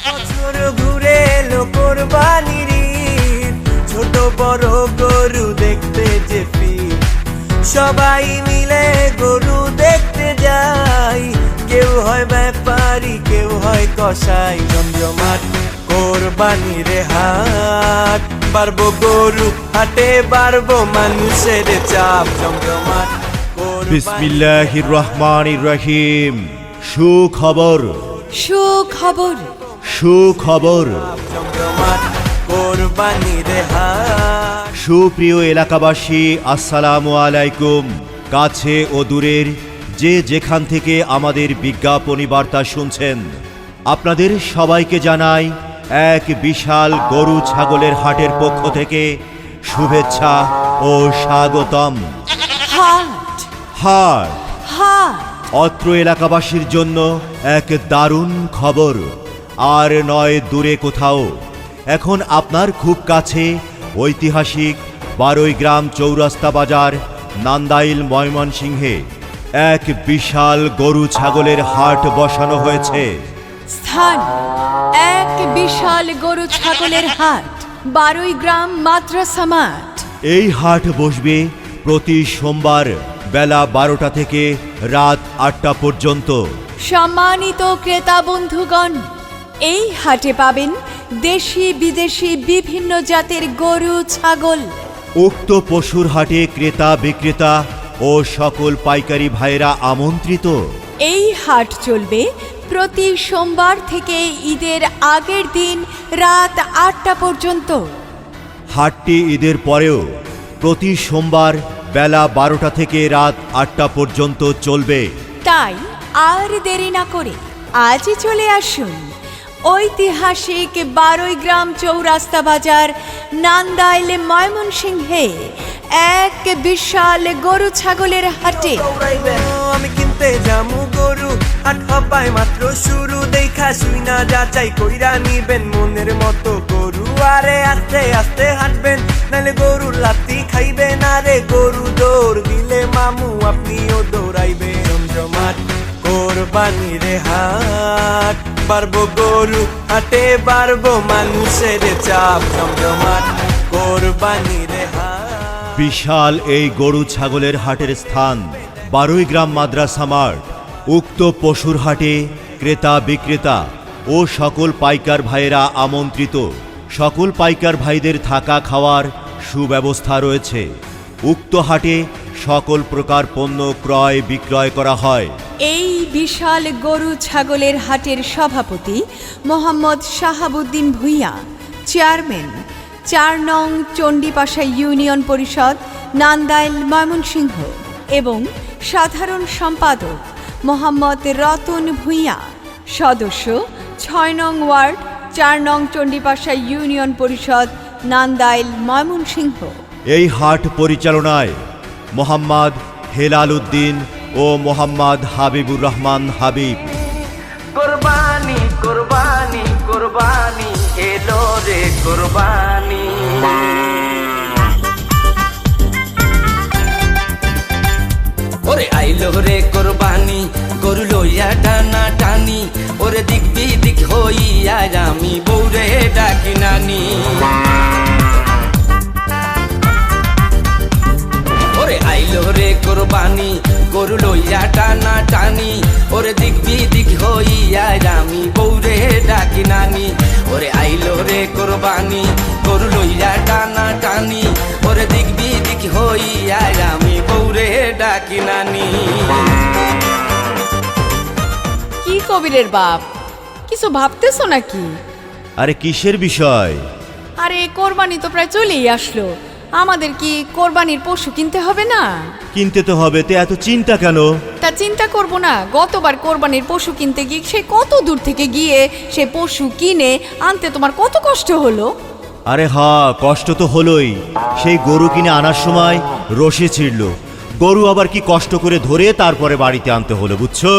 বছর ঘুরে এলো কোরবানির ঈদ, ছোট বড় গরু দেখতে যে ফির, সবাই মিলে গরু দেখতে যাই। কেউ হয় ব্যাপারী, কেউ হয় কসাই। জমজমাট কোরবানির হাট, বাড়বো গরু হাটে, বাড়বো মানুষের চাপ। জমজমাট বিসমিল্লাহির রহমানির রহিম। সুখবর, সুখবর, সুখবর। জমজমাট কোরবানির হাট। সুপ্রিয় এলাকাবাসী, আসসালামু আলাইকুম। কাছে ও দূরের যে যেখান থেকে আমাদের বিজ্ঞাপনী বার্তা শুনছেন, আপনাদের সবাইকে জানাই এক বিশাল গরু ছাগলের হাটের পক্ষ থেকে শুভেচ্ছা ও স্বাগতম। হাট, হাট হাট, অত্র এলাকাবাসীর জন্য এক দারুণ খবর। আর নয় দূরে কোথাও, এখন আপনার খুব কাছে ঐতিহাসিক বারৈগ্রাম চৌরাস্তা বাজার নান্দাইল ময়মনসিংহে এক বিশাল গরু ছাগলের হাট বসানো হয়েছে। স্থান এক বিশাল গরু ছাগলের হাট, বারৈগ্রাম মাদ্রাসা মাঠ। এই হাট বসবে প্রতি সোমবার বেলা 12টা থেকে রাত 8টা পর্যন্ত। সম্মানিত ক্রেতা বন্ধুগণ, এই হাটে পাবেন দেশি বিদেশি বিভিন্ন জাতের গরু ছাগল। উক্ত পশুর হাটে ক্রেতা বিক্রেতা ও সকল পাইকারি ভাইয়েরা আমন্ত্রিত। এই হাট চলবে প্রতি সোমবার থেকে ঈদের আগের দিন রাত 8টা পর্যন্ত। হাটটি ঈদের পরেও প্রতি সোমবার বেলা 12টা থেকে রাত 8টা পর্যন্ত চলবে। তাই আর দেরি না করে আজই চলে আসুন ঐতিহাসিক বারৈগ্রাম চৌরাস্তা বাজার নান্দাইল ময়মনসিংহে এক বিশাল গরু ছাগলের হাটে। আমি কিনতে যামু গরু, হাট হবাই মাত্র শুরু। দেখা শুই না যাচাই কইরা নিবেন মনের মতো গরু। আরে আস্তে আস্তে হাঁটবেন, নাহলে গরুর লাত্তি খাইবেন। আরে গরু দৌড় দিলে মামু আপনিও দৌড়াইবেন। জমজমাট কোরবানির হাট, বাড়বো গরু হাটে, বাড়বো মানুষের চাপ। জমজমাট কোরবানির হাট। বিশাল এই গরু ছাগলের হাটের স্থান বারৈগ্রাম মাদ্রাসা মাঠ। উক্ত পশুর হাটে ক্রেতা বিক্রেতা ও সকল পাইকার ভাইয়েরা আমন্ত্রিত। সকল পাইকার ভাইদের থাকা খাওয়ার সুব্যবস্থা রয়েছে। উক্ত হাটে সকল প্রকার পণ্য ক্রয় বিক্রয় করা হয়। এই বিশাল গরু ছাগলের হাটের সভাপতি মোহাম্মদ শাহাবুদ্দিন ভূঁইয়া, চেয়ারম্যান 4 নং চণ্ডীপাশা ইউনিয়ন পরিষদ নান্দাইল ময়মনসিংহ, এবং সাধারণ সম্পাদক মোহাম্মদ রতন ভূঁইয়া, সদস্য 6 নং ওয়ার্ড 4 নং চণ্ডীপাশা ইউনিয়ন পরিষদ নান্দাইল ময়মনসিংহ। এই হাট পরিচালনায় মোহাম্মদ হেলাল উদ্দিন ও মোহাম্মদ হাবিবুর রহমান হাবিব। কোরবানি কোরবানি কোরবানি এলো রে কোরবানি। ওরে আইলো রে কোরবানি, গরু লইয়া টানা টানি। ওরে দিক বিদিক হইয়া আমি বৌরে ডাকি নানি। ওরে আইলো রে কোরবানি, গরু লইয়া টানা টানি। ওরে দিক বিদিক হইয়া আমি বৌরে ডাকি নানি। ওরে আইলো রে কোরবানি, গরু লইয়া টানা টানি। ওরে দিক বিদিক হইয়া আমি বৌরে ডাকি নানি। কি কবিরের বাপ, কিছু ভাবতেছো নাকি? আরে কিসের বিষয়? আরে কোরবানি তো প্রায় চলেই আসলো, আমাদের কি কোরবানির পশু কিনতে হবে না? কিনতে তো হবে, তে এত চিন্তা কেন? তা চিন্তা করব না? গতবার কোরবানির পশু কিনতে গিয়ে সে কত দূর থেকে গিয়ে সে পশু কিনে আনতে তোমার কত কষ্ট হলো। আরে হ্যাঁ, কষ্ট তো হলোই। সেই গরু কিনে আনার সময় রসে ছিড়ল, গরু আবার কি কষ্ট করে ধরে তারপরে বাড়িতে আনতে হলো, বুঝছো?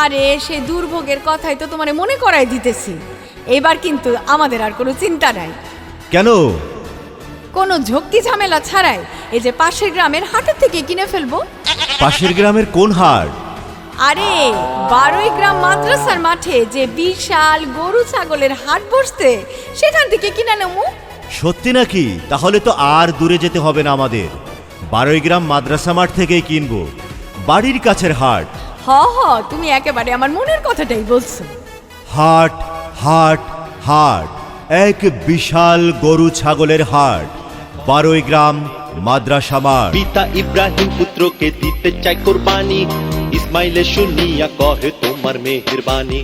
আরে সে দুর্ভোগের কথাই তো তোমারে মনে করাই দিতেছি। এবার কিন্তু আমাদের আর কোনো চিন্তা নাই। কেন? কোনো ঝক্কি ঝামেলা ছাড়াই এই যে পাশের গ্রামের হাটের থেকে কিনে ফেলবো। পাশের গ্রামের কোন হাট? আরে 12 গ্রাম মাদ্রাসার মাঠে যে বিশাল গরু ছাগলের হাট বসতে সেখান থেকে কিনে নেবো। সত্যি নাকি? তাহলে তো আর দূরে যেতে হবে না আমাদের, 12 গ্রাম মাদ্রাসা মাঠ থেকেই কিনবো, বাড়ির কাছের হাট। হ হ, তুমি একেবারে আমার মনের কথাটাই বলছো। হাট হাট হাট, এক বিশাল গরু ছাগলের হাট, 12 গ্রাম মাদ্রাসা মাঠ। পিতা ইব্রাহিম পুত্রকে দিতে চাই কোরবানি, ইসমাইলে শুনিয়া কহে তোমার মেহেরবানি।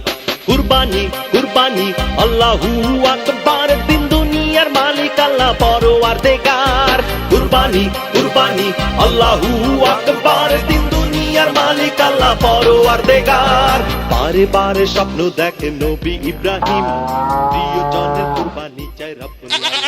কুরবানি কুরবানি আল্লাহু আকবার, দিন দুনিয়ার মালিক আল্লাহ পরওয়ারদিগার। কুরবানি কুরবানি আল্লাহু আকবার, দিন দুনিয়ার মালিক আল্লাহ পরওয়ারদিগার। বারে বারে স্বপ্ন দেখে নবী ইব্রাহিম, প্রিয়জনের কুরবানি চাই রব্বুল আলামিন।